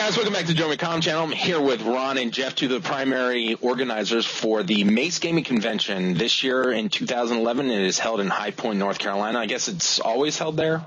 guys, welcome back to Joe McComm Channel. I'm here with Ron and Jeff, two of the primary organizers for the MACE Gaming Convention. This year in 2011, it is held in High Point, North Carolina. I guess it's always held there.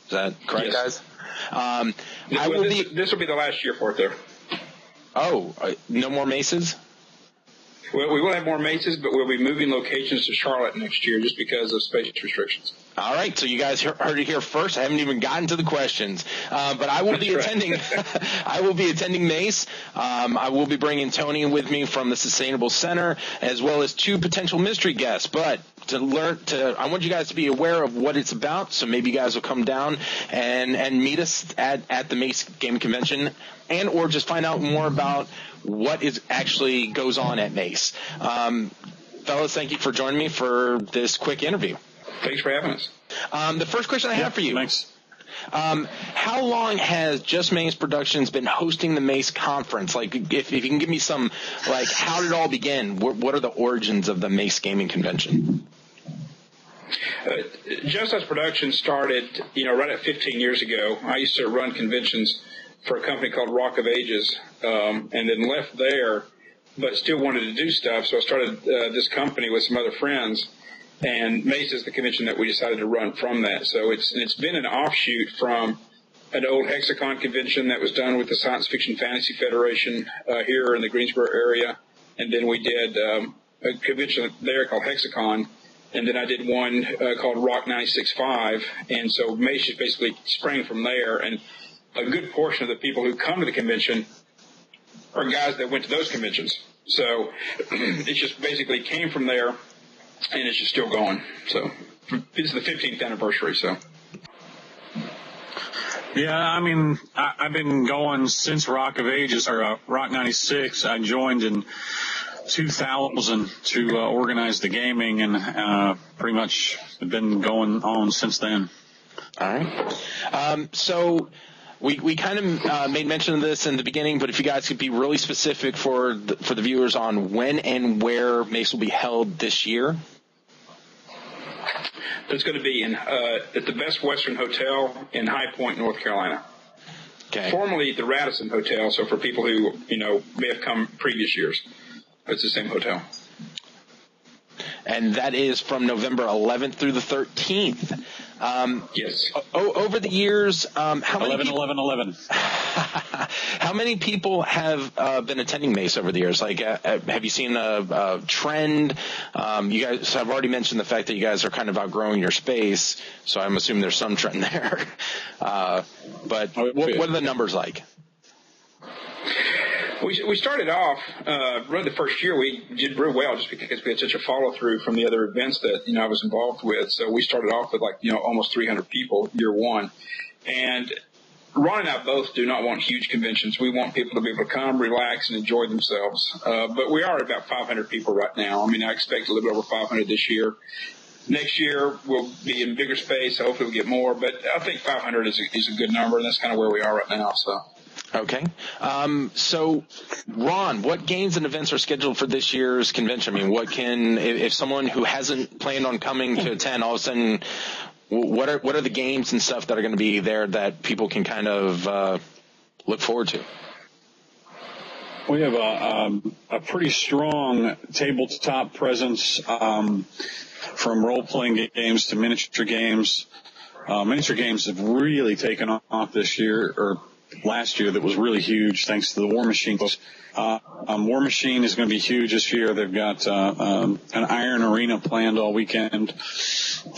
Is that correct, yes, guys? This will be the last year for it there. Oh, no more MACEs? Well, we will have more MACEs, but we'll be moving locations to Charlotte next year just because of space restrictions. All right, so you guys heard it here first. I haven't even gotten to the questions, but I will be attending. I will be attending MACE. I will be bringing Tony with me from the Sustainable Center, as well as two potential mystery guests. But I want you guys to be aware of what it's about. So maybe you guys will come down and meet us at the MACE Gaming Convention, and or just find out more about what is actually goes on at MACE. Fellas, thank you for joining me for this quick interview. Thanks for having us. The first question I have for you. Thanks. How long has Just MACE Productions been hosting the MACE conference? Like, if you can give me some, like, how did it all begin? What are the origins of the MACE Gaming Convention? Just MACE Productions started, right at 15 years ago. I used to run conventions for a company called Rock of Ages, and then left there, but still wanted to do stuff. So I started this company with some other friends. And MACE is the convention that we decided to run from that. So it's been an offshoot from an old Hexacon convention that was done with the Science Fiction Fantasy Federation here in the Greensboro area. And then we did a convention there called Hexacon. And then I did one called Rock 96.5. And so MACE just basically sprang from there. And a good portion of the people who come to the convention are guys that went to those conventions. So it just basically came from there. And it's just still going. So it's the 15th anniversary. So. Yeah, I mean, I've been going since Rock of Ages, or Rock 96. I joined in 2000 to organize the gaming, and pretty much been going on since then. All right. So we kind of made mention of this in the beginning, but if you guys could be really specific for the viewers on when and where MACE will be held this year. It's going to be at the Best Western Hotel in High Point, North Carolina. Okay. Formerly the Radisson Hotel, so for people who, may have come previous years, it's the same hotel. And that is from November 11th through the 13th. Yes. Over the years, how many 11. How many people have been attending MACE over the years? Like, have you seen a trend? You guys have already mentioned the fact that you guys are kind of outgrowing your space, so I'm assuming there's some trend there. But what are the numbers like? We started off, really the first year we did real well just because we had such a follow through from the other events that, I was involved with. So we started off with almost 300 people year one. And Ron and I both do not want huge conventions. We want people to be able to come, relax, and enjoy themselves. But we are at about 500 people right now. I mean, I expect a little bit over 500 this year. Next year we'll be in bigger space. So hopefully we'll get more, but I think 500 is a good number, and that's kind of where we are right now. So. Okay. So, Ron, what games and events are scheduled for this year's convention? I mean, if someone who hasn't planned on coming to attend, all of a sudden, what are the games and stuff that are going to be there that people can kind of look forward to? We have a pretty strong tabletop presence from role-playing games to miniature games. Miniature games have really taken off this year, or last year. That was really huge thanks to the War Machine. War Machine is going to be huge this year. They've got an Iron Arena planned all weekend.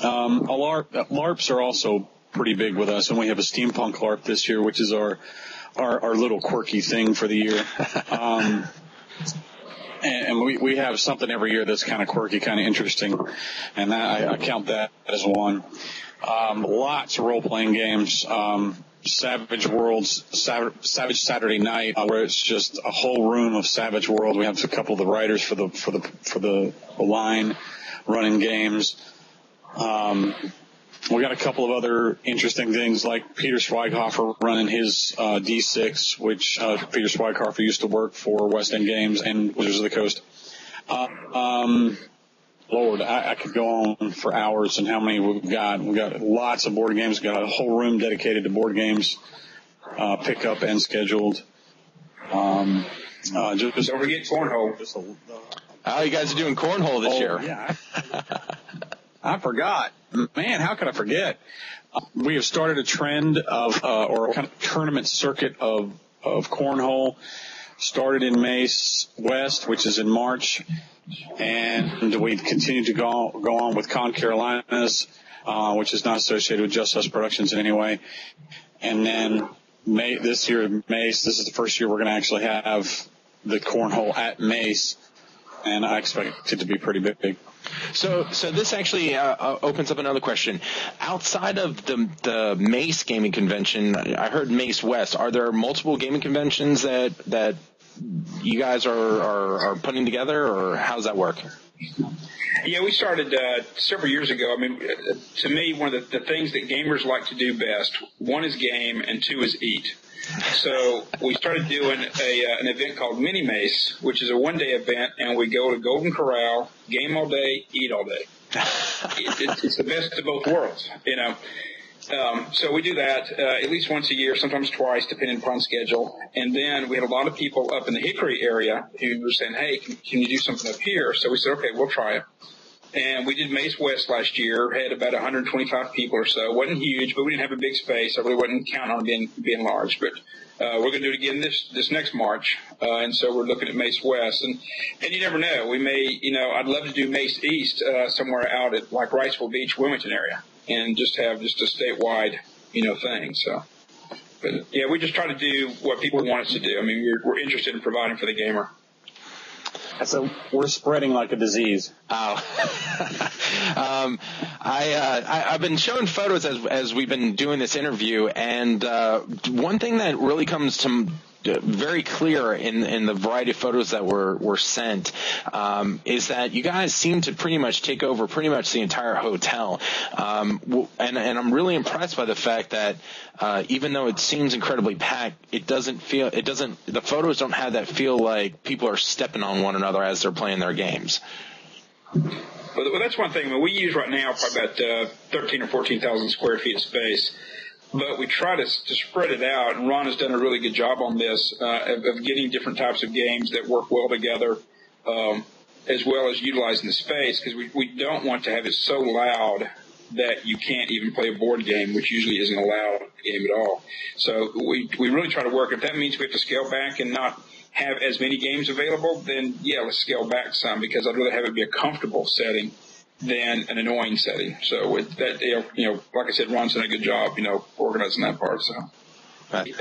LARPs are also pretty big with us, and we have a Steampunk LARP this year, which is our little quirky thing for the year. And we have something every year that's kind of quirky, kind of interesting, and I count that as one. Lots of role-playing games. Savage Saturday Night, where it's just a whole room of Savage World. We have a couple of the writers for the line running games. We got a couple of other interesting things like Peter Schweighofer running his D6, which Peter Schweighofer used to work for West End Games and Wizards of the Coast. Lord, I could go on for hours and how many we've got. We've got lots of board games. We've got a whole room dedicated to board games, pick up and scheduled. Don't forget Cornhole. Oh, you guys are doing Cornhole this year. Yeah. I forgot. Man, how could I forget? We have started a trend of, or kind of tournament circuit of Cornhole. Started in MACE West, which is in March, and we continue to go on with Con Carolinas, which is not associated with Just Us Productions in any way. And then this year, MACE, this is the first year we're going to actually have the Cornhole at MACE, and I expect it to be pretty big. So this actually opens up another question. Outside of the MACE gaming convention, I heard MACE West. Are there multiple gaming conventions that you guys are putting together, or how does that work? Yeah, we started several years ago. I mean, to me, one of the things that gamers like to do best, one is game and two is eat. So we started doing an event called Mini Mace, which is a one-day event, and we go to Golden Corral, game all day, eat all day. It's the best of both worlds, you know. So we do that at least once a year, sometimes twice, depending upon schedule. And then we had a lot of people up in the Hickory area who were saying, hey, can you do something up here? So we said, okay, we'll try it. And we did MACE West last year, had about 125 people or so. Wasn't huge, but we didn't have a big space. I really wasn't counting on being large. But we're going to do it again this next March. And so we're looking at MACE West. And you never know. We may, you know, I'd love to do MACE East somewhere out at like Wrightsville Beach, Wilmington area, and just have just a statewide, you know, thing. So, but yeah, we just try to do what people want us to do. I mean, we're interested in providing for the gamer. So we're spreading like a disease. Oh. I've been showing photos as we've been doing this interview, and one thing that really comes to very clear in the variety of photos that were sent is that you guys seem to pretty much take over pretty much the entire hotel, and I'm really impressed by the fact that even though it seems incredibly packed, the photos don't have that feel like people are stepping on one another as they're playing their games. Well, that's one thing. I mean, we use right now probably about 13 or 14,000 square feet of space. But we try to spread it out, and Ron has done a really good job on this of getting different types of games that work well together, as well as utilizing the space, because we don't want to have it so loud that you can't even play a board game, which usually isn't a loud game at all. So we really try to work. If that means we have to scale back and not have as many games available, then yeah, let's scale back some, because I'd rather have it be a comfortable setting than an annoying setting. So with that, you know, like I said, Ron's done a good job, you know, organizing that part. So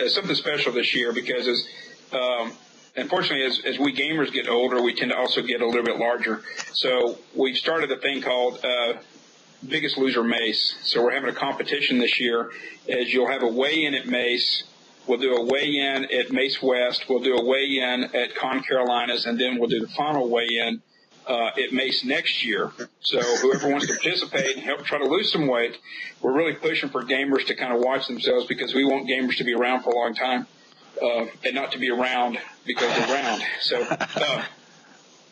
something special this year, because unfortunately, as we gamers get older, we tend to also get a little bit larger. So we've started a thing called Biggest Loser MACE. So we're having a competition this year. As you'll have a weigh-in at MACE, we'll do a weigh-in at MACE West, we'll do a weigh-in at Con Carolinas, and then we'll do the final weigh-in at MACE next year. So whoever wants to participate and help try to lose some weight, we're really pushing for gamers to kind of watch themselves, because we want gamers to be around for a long time and not to be around because they're around. So,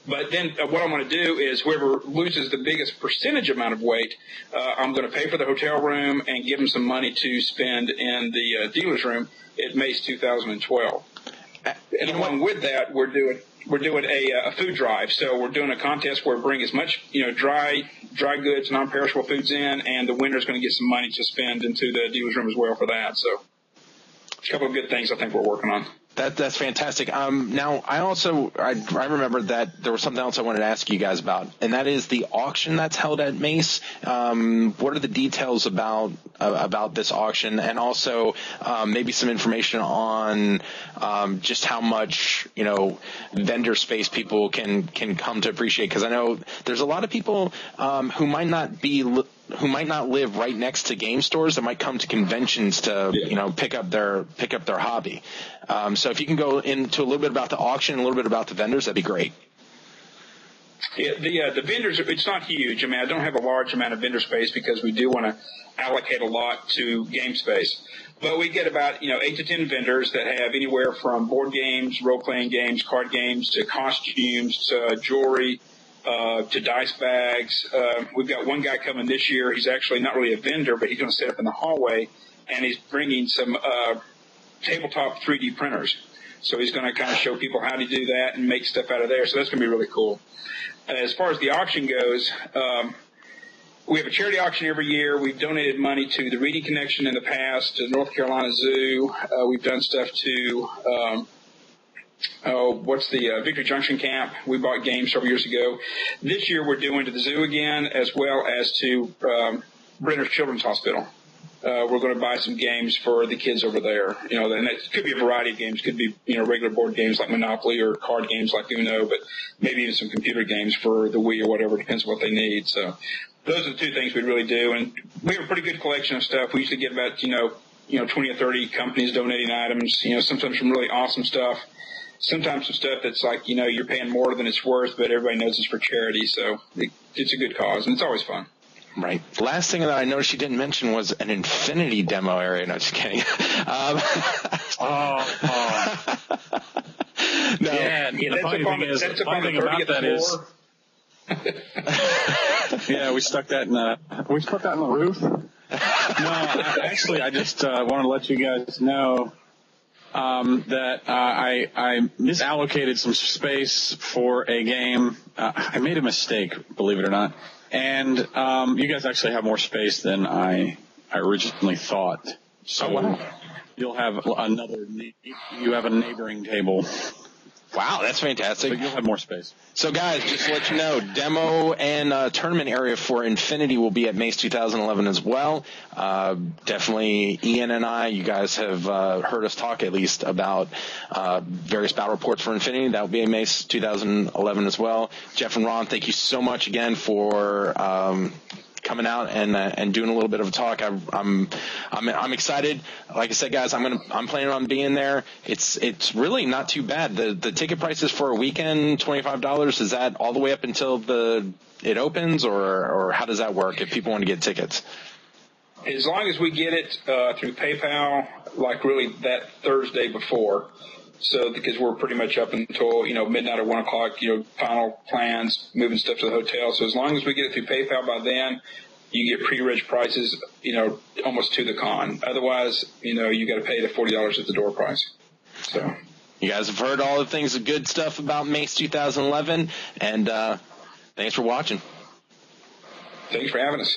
but then what I'm going to do is whoever loses the biggest percentage amount of weight, I'm going to pay for the hotel room and give them some money to spend in the dealer's room at MACE 2012. And along with that, we're doing a food drive. So we're doing a contest where we bring as much, you know, dry goods, non-perishable foods in, and the winner's going to get some money to spend into the dealer's room as well for that. So a couple of good things I think we're working on. That's fantastic. Now, I remember that there was something else I wanted to ask you guys about, and that is the auction that's held at MACE. What are the details about this auction, and also maybe some information on just how much, you know, vendor space people can come to appreciate? Because I know there's a lot of people who might not live right next to game stores that might come to conventions to, you know, pick up their hobby. So if you can go into a little bit about the auction and a little bit about the vendors, that'd be great. Yeah, the vendors, it's not huge. I mean, I don't have a large amount of vendor space because we do want to allocate a lot to game space. But we get about, 8 to 10 vendors that have anywhere from board games, role-playing games, card games, to costumes, to jewelry, to dice bags. We've got one guy coming this year. He's actually not really a vendor, but he's going to set up in the hallway, and he's bringing some tabletop 3D printers. So he's going to kind of show people how to do that and make stuff out of there. So that's going to be really cool. As far as the auction goes, we have a charity auction every year. We've donated money to the Reading Connection in the past, to North Carolina Zoo. We've done stuff to what's the Victory Junction Camp. We bought games several years ago. This year we're doing to the zoo again, as well as to Brenner's Children's Hospital. We're going to buy some games for the kids over there. You know, and it could be a variety of games. It could be, you know, regular board games like Monopoly or card games like Uno, but maybe even some computer games for the Wii or whatever. Depends on what they need. So those are the two things we really do. And we have a pretty good collection of stuff. We usually get about, you know, 20 or 30 companies donating items, you know, sometimes some really awesome stuff. Sometimes some stuff that's like, you know, you're paying more than it's worth, but everybody knows it's for charity. So it's a good cause, and it's always fun. Right. Last thing that I noticed you didn't mention was an Infinity demo area. No, just kidding. No. Yeah, the funny thing about that is, yeah, we stuck that in we put that in the roof. No, I just wanted to let you guys know that I misallocated some space for a game. I made a mistake, believe it or not. And you guys actually have more space than I originally thought. So you'll have you have a neighboring table. Wow, that's fantastic. But you'll have more space. So, guys, just to let you know, demo and tournament area for Infinity will be at MACE 2011 as well. Definitely Ian and I, you guys have heard us talk at least about various battle reports for Infinity. That will be at MACE 2011 as well. Jeff and Ron, thank you so much again for coming out and doing a little bit of a talk. I'm excited. Like I said, guys, I'm planning on being there. It's really not too bad. The ticket prices for a weekend, $25. Is that all the way up until it opens, or how does that work if people want to get tickets? As long as we get it through PayPal, like really that Thursday before. So because we're pretty much up until, you know, midnight or 1 o'clock, you know, final plans, moving stuff to the hotel. So as long as we get it through PayPal by then, you get pre-reg prices, you know, almost to the con. Otherwise, you know, you got to pay the $40 at the door price. So you guys have heard all the things, the good stuff about MACE 2011, and thanks for watching. Thanks for having us.